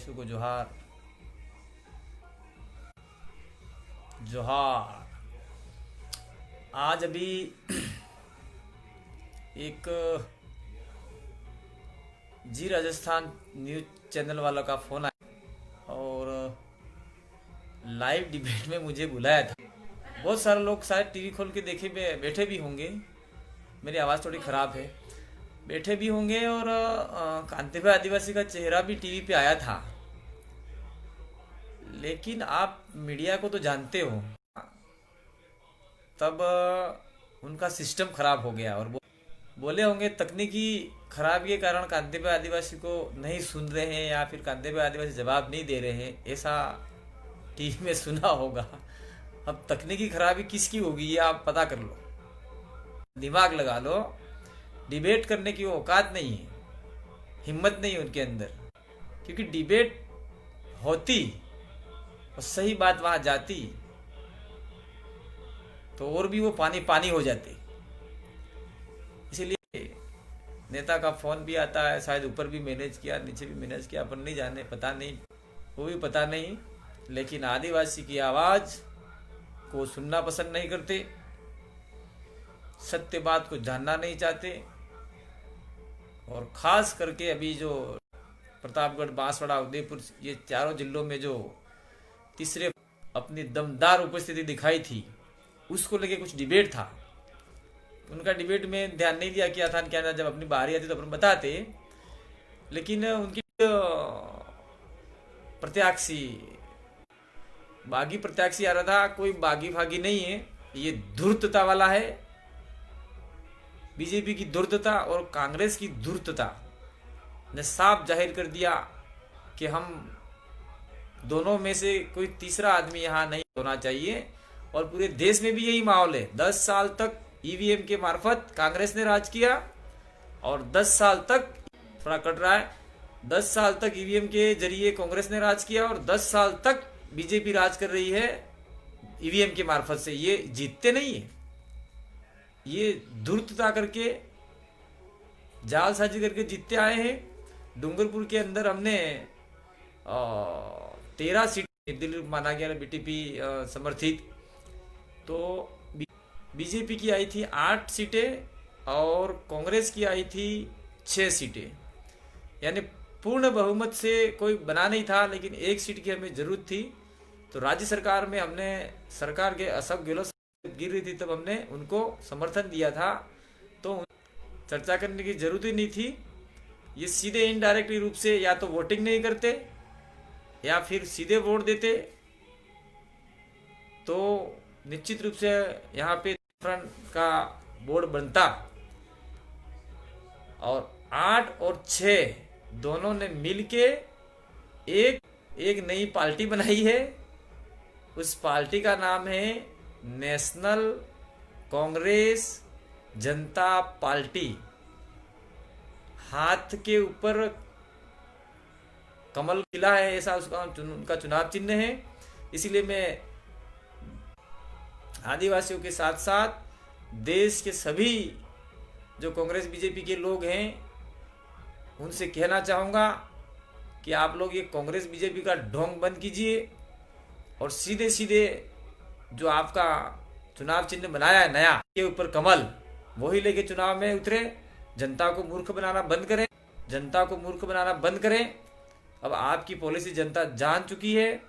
आदिवासियों को जोहार जोहार। आज अभी एक जी राजस्थान न्यूज चैनल वालों का फोन आया और लाइव डिबेट में मुझे बुलाया था। बहुत सारे लोग शायद टीवी खोल के देखे बैठे भी होंगे। मेरी आवाज़ थोड़ी ख़राब है। बैठे भी होंगे और कांतिभाई आदिवासी का चेहरा भी टीवी पे आया था। लेकिन आप मीडिया को तो जानते हो, तब उनका सिस्टम खराब हो गया और बोले होंगे तकनीकी खराबी के कारण कांतिभाई आदिवासी को नहीं सुन रहे हैं या फिर कांतिभाई आदिवासी जवाब नहीं दे रहे हैं, ऐसा टीवी में सुना होगा। अब तकनीकी खराबी किसकी होगी ये आप पता कर लो, दिमाग लगा लो। डिबेट करने की वो औकात नहीं है, हिम्मत नहीं है उनके अंदर। क्योंकि डिबेट होती और सही बात वहां जाती तो और भी वो पानी पानी हो जाते। इसीलिए नेता का फोन भी आता है, शायद ऊपर भी मैनेज किया नीचे भी मैनेज किया, अपन नहीं जाने, पता नहीं, वो भी पता नहीं। लेकिन आदिवासी की आवाज को सुनना पसंद नहीं करते, सत्य बात को जानना नहीं चाहते। और खास करके अभी जो प्रतापगढ़, बांसवाड़ा, उदयपुर, ये चारों जिलों में जो तीसरे अपनी दमदार उपस्थिति दिखाई थी, उसको लेके कुछ डिबेट था। उनका डिबेट में ध्यान नहीं दिया क्या था क्या ना, जब अपनी बारी आती तो अपन बताते। लेकिन उनकी प्रत्याशी बागी प्रत्याशी आ रहा था, कोई बागी फागी नहीं है, ये धूर्तता वाला है। बीजेपी की धूर्तता और कांग्रेस की धूर्तता ने साफ जाहिर कर दिया कि हम दोनों में से कोई तीसरा आदमी यहाँ नहीं होना चाहिए। और पूरे देश में भी यही माहौल है। 10 साल तक ईवीएम के मार्फत कांग्रेस ने राज किया और 10 साल तक, थोड़ा कट रहा है, 10 साल तक ईवीएम के जरिए कांग्रेस ने राज किया और 10 साल तक बीजेपी राज कर रही है ईवीएम के मार्फत से। ये जीतते नहीं है, ये धूर्तता करके, जालसाजी करके जीतते आए हैं। डूंगरपुर के अंदर हमने 13 सीट दिल्ली माना गया बीटीपी समर्थित, तो बीजेपी की आई थी 8 सीटें और कांग्रेस की आई थी 6 सीटें। यानी पूर्ण बहुमत से कोई बना नहीं था, लेकिन एक सीट की हमें जरूरत थी। तो राज्य सरकार में हमने, सरकार के अशोक गहलोत गिर रही थी तब हमने उनको समर्थन दिया था, तो चर्चा करने की जरूरत ही नहीं थी। ये सीधे इनडायरेक्टली रूप से या तो वोटिंग नहीं करते या फिर सीधे वोट देते, तो निश्चित रूप से यहाँ पे फ्रंट का बोर्ड बनता। और 8 और 6 दोनों ने मिलके एक नई पार्टी बनाई है। उस पार्टी का नाम है नेशनल कांग्रेस जनता पार्टी। हाथ के ऊपर कमल खिला है, ऐसा उसका उनका चुनाव चिन्ह है। इसीलिए मैं आदिवासियों के साथ साथ देश के सभी जो कांग्रेस बीजेपी के लोग हैं उनसे कहना चाहूँगा कि आप लोग ये कांग्रेस बीजेपी का ढोंग बंद कीजिए और सीधे सीधे जो आपका चुनाव चिन्ह बनाया है नया के ऊपर कमल, वही लेके चुनाव में उतरे। जनता को मूर्ख बनाना बंद करें, जनता को मूर्ख बनाना बंद करें। अब आपकी पॉलिसी जनता जान चुकी है।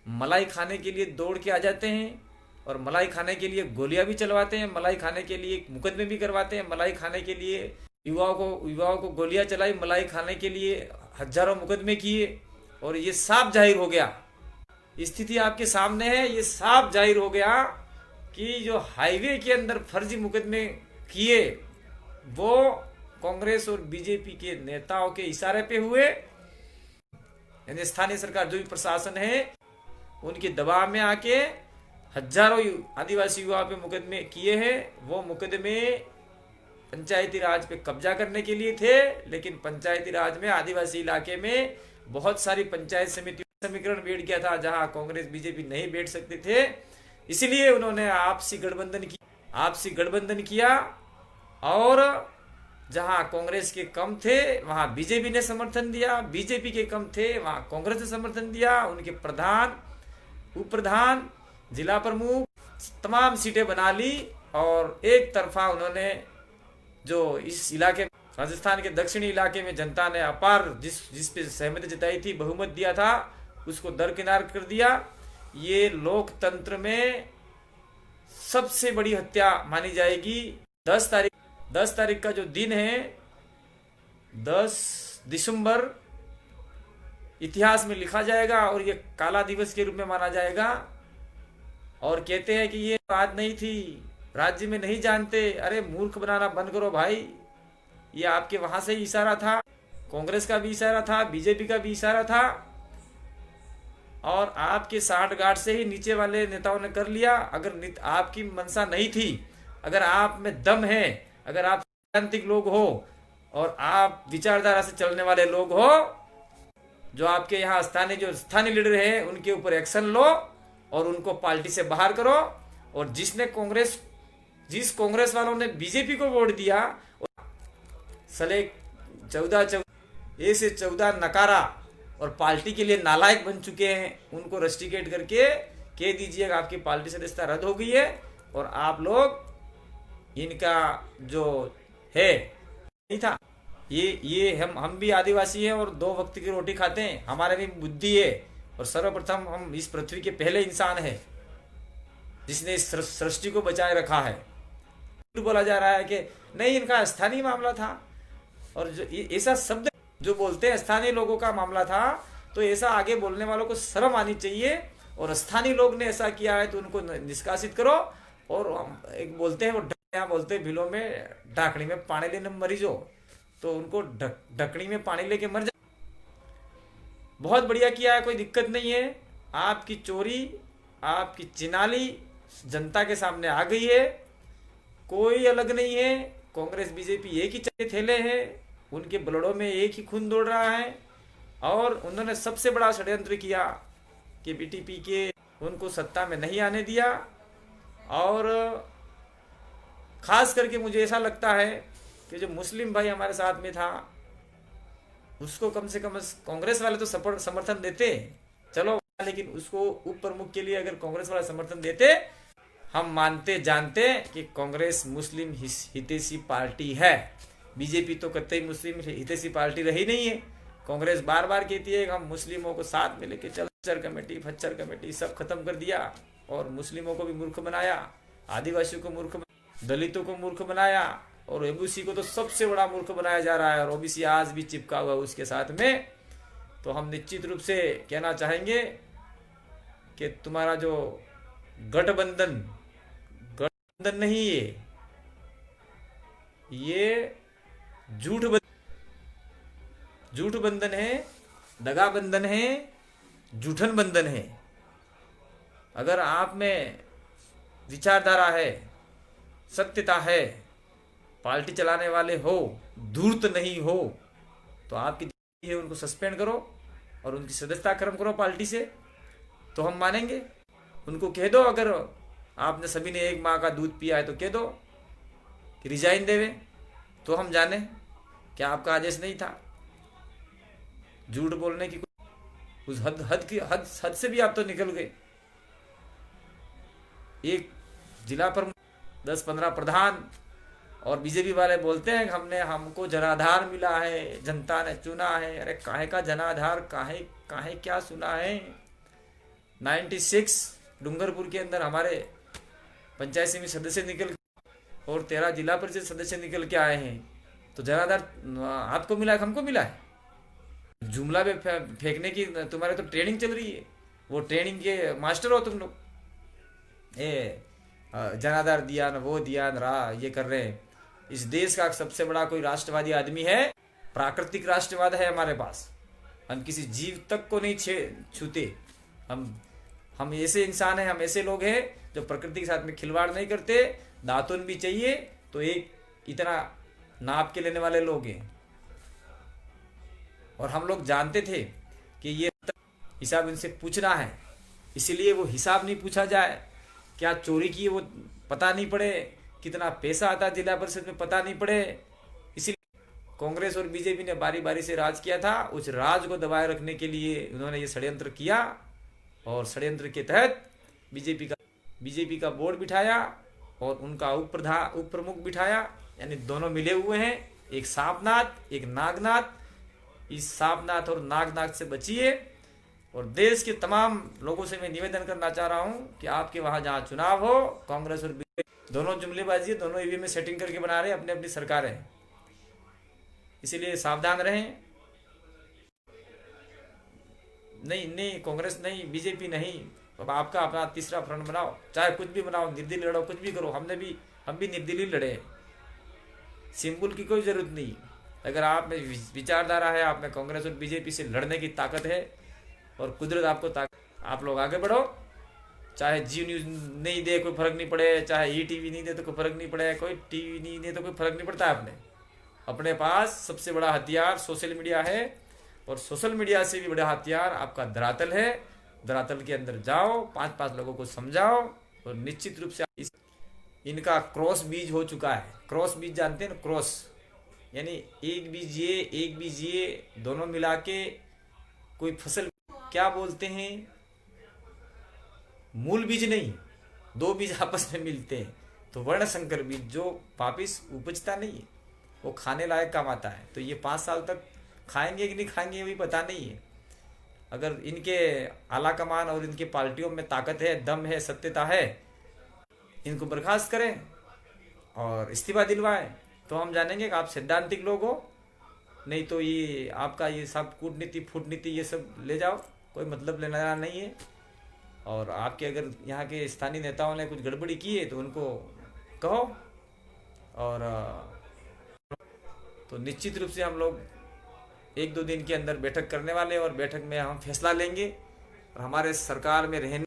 मलाई खाने के लिए दौड़ के आ जाते हैं और मलाई खाने के लिए गोलियां भी चलवाते हैं, मलाई खाने के लिए मुकदमे भी करवाते हैं, मलाई खाने के लिए युवाओं को गोलियां चलाई, मलाई खाने के लिए हजारों मुकदमे किए। और ये साफ जाहिर हो गया, स्थिति आपके सामने है, ये साफ जाहिर हो गया कि जो हाईवे के अंदर फर्जी मुकदमे किए वो कांग्रेस और बीजेपी के नेताओं के इशारे पे हुए। यानी स्थानीय सरकार जो भी प्रशासन है उनके दबाव में आके हजारों आदिवासी युवाओं पे मुकदमे किए हैं। वो मुकदमे पंचायती राज पे कब्जा करने के लिए थे, लेकिन पंचायती राज में आदिवासी इलाके में बहुत सारी पंचायत समिति समीकरण बैठ गया था जहां कांग्रेस बीजेपी नहीं बैठ सकते थे। इसलिए उन्होंने आपसी गठबंधन किया और जहां कांग्रेस के कम थे वहां बीजेपी ने समर्थन दिया, बीजेपी के कम थे वहां कांग्रेस ने समर्थन दिया। उनके प्रधान, उप प्रधान, जिला प्रमुख तमाम सीटें बना ली और एक तरफा उन्होंने जो इस इलाके, राजस्थान के दक्षिणी इलाके में जनता ने अपार जिस पे सहमति जताई थी, बहुमत दिया था, उसको दरकिनार कर दिया। ये लोकतंत्र में सबसे बड़ी हत्या मानी जाएगी। 10 तारीख का जो दिन है, 10 दिसंबर, इतिहास में लिखा जाएगा और ये काला दिवस के रूप में माना जाएगा। और कहते हैं कि ये बात नहीं थी, राज्य में नहीं जानते। अरे मूर्ख बनाना बंद करो भाई। ये आपके वहां से ही इशारा था, कांग्रेस का भी इशारा था, बीजेपी का भी इशारा था और आपके साठ गांठ से ही नीचे वाले नेताओं ने कर लिया। अगर आपकी मंशा नहीं थी, अगर आप में दम है, अगर आप सैद्धांतिक लोग हो और आप विचारधारा से चलने वाले लोग हो, जो आपके यहाँ स्थानीय लीडर हैं उनके ऊपर एक्शन लो और उनको पार्टी से बाहर करो। और जिस कांग्रेस वालों ने बीजेपी को वोट दिया, सले 14 नकारा और पार्टी के लिए नालायक बन चुके हैं, उनको रस्टिकेट करके कह दीजिएगा आपकी पार्टी सदस्यता रद्द हो गई है और आप लोग इनका जो है नहीं था। ये हम भी आदिवासी हैं और 2 वक्त की रोटी खाते हैं, हमारे भी बुद्धि है और सर्वप्रथम हम इस पृथ्वी के पहले इंसान हैं जिसने इस सृष्टि को बचाए रखा है। बोला जा रहा है कि नहीं इनका स्थानीय मामला था, और जो ऐसा शब्द जो बोलते हैं स्थानीय लोगों का मामला था, तो ऐसा आगे बोलने वालों को शर्म आनी चाहिए। और स्थानीय लोग ने ऐसा किया है तो उनको निष्कासित करो। और एक बोलते हैं, वो यहाँ बोलते हैं भिलो में ढाकनी में पानी लेने मरीज हो, तो उनको ढकनी में पानी लेके मर जाए। बहुत बढ़िया किया है, कोई दिक्कत नहीं है। आपकी चोरी, आपकी चिनाली जनता के सामने आ गई है, कोई अलग नहीं है। कांग्रेस बीजेपी एक ही चक्के थैले हैं, उनके ब्लडों में एक ही खून दौड़ रहा है। और उन्होंने सबसे बड़ा षड्यंत्र किया कि बीटीपी के उनको सत्ता में नहीं आने दिया। और खास करके मुझे ऐसा लगता है कि जो मुस्लिम भाई हमारे साथ में था, उसको कम से कम कांग्रेस वाले तो समर्थन देते, चलो, लेकिन उसको उप प्रमुख के लिए अगर कांग्रेस वाले समर्थन देते, हम मानते जानते कि कांग्रेस मुस्लिम हितैषी पार्टी है। बीजेपी तो कतई मुस्लिम हितैषी पार्टी रही नहीं है। कांग्रेस बार बार कहती है कि हम मुस्लिमों को साथ में लेके चल, फच्चर कमेटी सब खत्म कर दिया और मुस्लिमों को भी मूर्ख बनाया, आदिवासियों को मूर्ख, दलितों को मूर्ख बनाया और ओबीसी को तो सबसे बड़ा मूर्ख बनाया जा रहा है। और ओबीसी आज भी चिपका हुआ उसके साथ में। तो हम निश्चित रूप से कहना चाहेंगे कि तुम्हारा जो गठबंधन नहीं है, ये झूठ बंधन है, दगा बंधन है, जूठन बंधन है। अगर आप में विचारधारा है, सत्यता है, पार्टी चलाने वाले हो, धूर्त नहीं हो, तो आपकी है उनको सस्पेंड करो और उनकी सदस्यता खत्म करो पार्टी से, तो हम मानेंगे। उनको कह दो, अगर आपने सभी ने 1 माह का दूध पिया है तो कह दो कि रिजाइन देवे, तो हम जाने कि आपका आदेश नहीं था। झूठ बोलने की उस हद से भी आप तो निकल गए। एक जिला पर 10-15 प्रधान और बीजेपी वाले बोलते हैं कि हमको जनाधार मिला है, जनता ने चुना है। अरे काहे का जनाधार, काहे क्या सुना है। 96 डूंगरपुर के अंदर हमारे पंचायत समिति सदस्य निकल और 13 जिला परिषद सदस्य निकल के आए हैं, तो जनाधार आपको मिला है, हमको मिला है। जुमला में फेंकने की तुम्हारे तो ट्रेनिंग चल रही है, वो ट्रेनिंग के मास्टर हो तुम लोग। जनाधार दिया न वो दिया न रहा, ये कर रहे हैं। इस देश का सबसे बड़ा कोई राष्ट्रवादी आदमी है, प्राकृतिक राष्ट्रवाद है हमारे पास। हम किसी जीव तक को नहीं छूते। हम ऐसे इंसान हैं, हम ऐसे लोग हैं जो प्रकृति के साथ में खिलवाड़ नहीं करते। दातुन भी चाहिए तो एक इतना नाप के लेने वाले लोग हैं। और हम लोग जानते थे कि ये हिसाब इनसे पूछना है, इसीलिए वो हिसाब नहीं पूछा जाए, क्या चोरी की वो पता नहीं पड़े, कितना पैसा आता जिला परिषद में पता नहीं पड़े, इसीलिए कांग्रेस और बीजेपी ने बारी बारी से राज किया था, उस राज को दबाए रखने के लिए उन्होंने ये षड्यंत्र किया और षड्यंत्र के तहत बीजेपी का बोर्ड बिठाया और उनका उप प्रमुख बिठाया, यानी दोनों मिले हुए हैं, एक सांपनाथ एक नागनाथ। इस सांपनाथ और नागनाथ से बचिए। और देश के तमाम लोगों से मैं निवेदन करना चाह रहा हूं कि आपके वहां जहां चुनाव हो, कांग्रेस और बीजेपी दोनों जुमलेबाजी, दोनों ईवीएम में सेटिंग करके बना रहे हैं अपनी अपनी सरकारें, इसीलिए सावधान रहें। नहीं कांग्रेस नहीं, बीजेपी नहीं, अब आपका अपना तीसरा फ्रंट बनाओ, चाहे कुछ भी बनाओ, निर्दलीय लड़ो, कुछ भी करो। हम भी निर्दलीय लड़े, सिंबल की कोई जरूरत नहीं। अगर आप में विचारधारा है, आप में कांग्रेस और बीजेपी से लड़ने की ताकत है और कुदरत आपको ताकत, आप लोग आगे बढ़ो। चाहे जी न्यूज नहीं दे कोई फर्क नहीं पड़े, चाहे ईटीवी नहीं दे तो कोई फर्क नहीं पड़े, कोई टीवी नहीं दे तो कोई फर्क नहीं पड़ता। अपने पास सबसे बड़ा हथियार सोशल मीडिया है और सोशल मीडिया से भी बड़ा हथियार आपका धरातल है। धरातल के अंदर जाओ, 5-5 लोगों को समझाओ और निश्चित रूप से इनका क्रॉस बीज हो चुका है। क्रॉस बीज जानते हैं ना, क्रॉस यानी एक बीज ये दोनों मिला के कोई फसल, क्या बोलते हैं, मूल बीज नहीं, 2 बीज आपस में मिलते हैं तो वर्ण संकर बीज जो वापिस उपजता नहीं है, वो खाने लायक काम आता है। तो ये 5 साल तक खाएंगे कि नहीं खाएंगे ये भी पता नहीं है। अगर इनके आला कमान और इनके पार्टियों में ताकत है, दम है, सत्यता है, इनको बर्खास्त करें और इस्तीफा दिलवाएं तो हम जानेंगे कि आप सैद्धांतिक लोग हो। नहीं तो ये आपका ये सब कूटनीति फूटनीति ये सब ले जाओ, कोई मतलब लेना नहीं है। और आपके अगर यहाँ के स्थानीय नेताओं ने कुछ गड़बड़ी की है तो उनको कहो। और तो निश्चित रूप से हम लोग 1-2 दिन के अंदर बैठक करने वाले और बैठक में हम फैसला लेंगे। और हमारे सरकार में रहने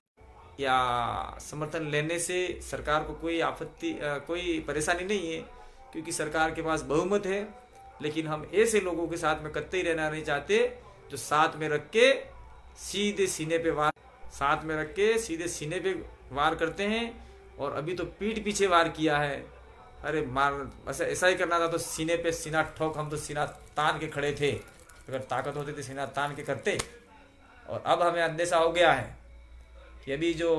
या समर्थन लेने से सरकार को कोई आपत्ति कोई परेशानी नहीं है, क्योंकि सरकार के पास बहुमत है। लेकिन हम ऐसे लोगों के साथ में कतई रहना नहीं चाहते जो साथ में रख के सीधे सीने पे वार करते हैं। और अभी तो पीठ पीछे वार किया है। अरे मार, ऐसा ही करना था तो सीने पे सीना ठोक, हम तो सीना तान के खड़े थे, अगर ताकत होती तो सीना तान के करते। और अब हमें अंदेशा हो गया है कि अभी जो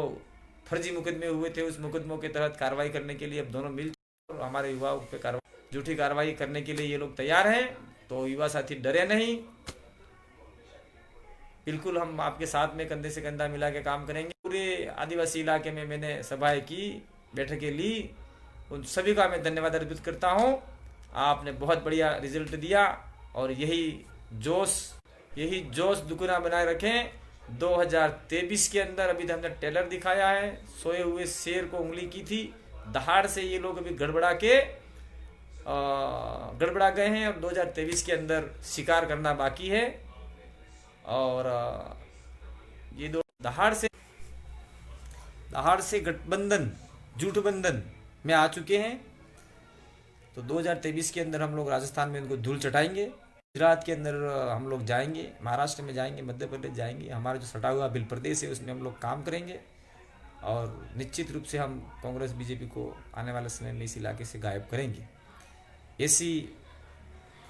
फर्जी मुकदमे हुए थे उस मुकदमों के तहत कार्रवाई करने के लिए अब दोनों मिल और हमारे युवाओं पे झूठी कार्रवाई करने के लिए ये लोग तैयार हैं। तो युवा साथी डरे नहीं, बिल्कुल हम आपके साथ में कंधे से कंधा मिला के काम करेंगे। पूरे आदिवासी इलाके में मैंने सभाएं की, बैठकें ली, उन सभी का मैं धन्यवाद अर्पित करता हूं। आपने बहुत बढ़िया रिजल्ट दिया और यही जोश दुगुना बनाए रखें। 2023 के अंदर अभी हमने टेलर दिखाया है, सोए हुए शेर को उंगली की थी, दहाड़ से ये लोग अभी गड़बड़ा गए हैं और 2023 के अंदर शिकार करना बाकी है। और ये दो दहाड़ से गठबंधन झूठ बंधन में आ चुके हैं। तो 2023 के अंदर हम लोग राजस्थान में उनको धूल चटाएंगे, गुजरात के अंदर हम लोग जाएंगे, महाराष्ट्र में जाएंगे, मध्य प्रदेश जाएंगे, हमारा जो सटा हुआ बिल प्रदेश है उसमें हम लोग काम करेंगे। और निश्चित रूप से हम कांग्रेस बीजेपी को आने वाले समय में इस इलाके से गायब करेंगे। ऐसी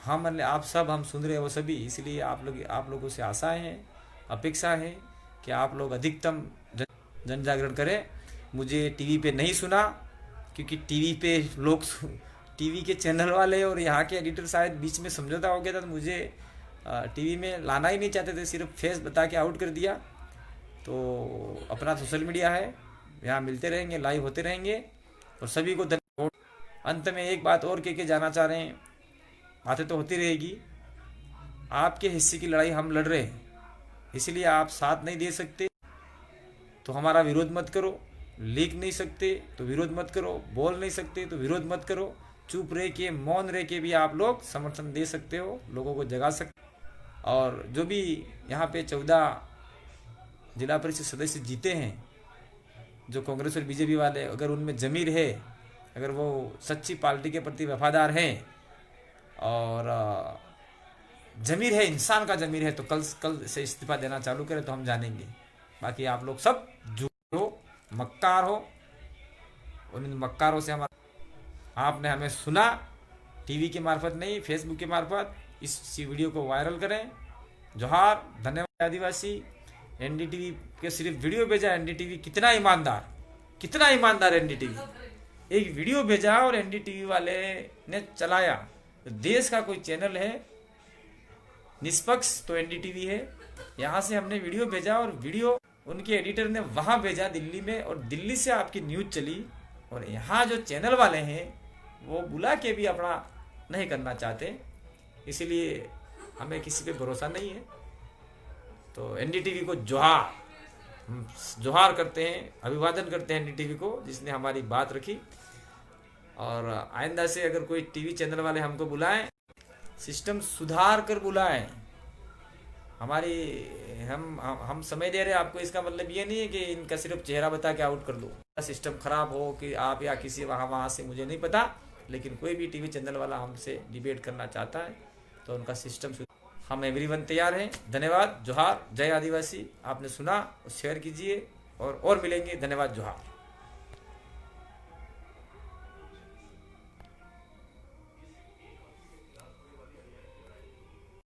हम सुन रहे हैं वो सभी, इसलिए आप लोगों से आशाएं हैं, अपेक्षा है कि आप लोग अधिकतम जन जागरण करें। मुझे टीवी पे नहीं सुना, क्योंकि टीवी के चैनल वाले और यहाँ के एडिटर शायद बीच में समझौता हो गया था, तो मुझे टीवी में लाना ही नहीं चाहते थे, सिर्फ फेस बता के आउट कर दिया। तो अपना सोशल मीडिया है, यहाँ मिलते रहेंगे, लाइव होते रहेंगे और सभी को धन्यवाद। अंत में एक बात और कह के जाना चाह रहे हैं, बातें तो होती रहेगी, आपके हिस्से की लड़ाई हम लड़ रहे हैं, इसलिए आप साथ नहीं दे सकते तो हमारा विरोध मत करो, लिख नहीं सकते तो विरोध मत करो, बोल नहीं सकते तो विरोध मत करो, चुप रह के मौन रह के भी आप लोग समर्थन दे सकते हो, लोगों को जगा सकते। और जो भी यहाँ पे 14 जिला परिषद सदस्य जीते हैं, जो कांग्रेस और बीजेपी वाले, अगर उनमें जमीर है, अगर वो सच्ची पार्टी के प्रति वफादार हैं और जमीर है, इंसान का जमीर है, तो कल से इस्तीफा देना चालू करें तो हम जानेंगे। बाकी आप लोग सब झूठ हो, मक्कार हो, और इन मक्कारों से आपने हमें सुना टीवी के मार्फत नहीं, फेसबुक के मार्फत इस वीडियो को वायरल करें। जोहार, धन्यवाद आदिवासी। एनडीटीवी के सिर्फ वीडियो भेजा, एनडीटीवी कितना ईमानदार एनडीटीवी एक वीडियो भेजा और एनडीटीवी वाले ने चलाया। तो देश का कोई चैनल है निष्पक्ष तो एनडीटीवी है। यहाँ से हमने वीडियो भेजा और वीडियो उनके एडिटर ने वहाँ भेजा दिल्ली में, और दिल्ली से आपकी न्यूज चली। और यहाँ जो चैनल वाले हैं वो बुला के भी अपना नहीं करना चाहते, इसीलिए हमें किसी पे भरोसा नहीं है। तो एनडीटीवी को जोहार, हम जोहार करते हैं, अभिवादन करते हैं एनडीटीवी को जिसने हमारी बात रखी। और आइंदा से अगर कोई टीवी चैनल वाले हमको बुलाएं, सिस्टम सुधार कर बुलाएं। हम समय दे रहे हैं आपको, इसका मतलब ये नहीं है कि इनका सिर्फ चेहरा बता के आउट कर दो। सिस्टम खराब हो कि आप या किसी वहाँ से मुझे नहीं पता, लेकिन कोई भी टीवी चैनल वाला हमसे डिबेट करना चाहता है तो उनका सिस्टम, हम एवरीवन तैयार हैं। धन्यवाद, जोहार, जय आदिवासी। आपने सुना, शेयर कीजिए और मिलेंगे। धन्यवाद, जोहार।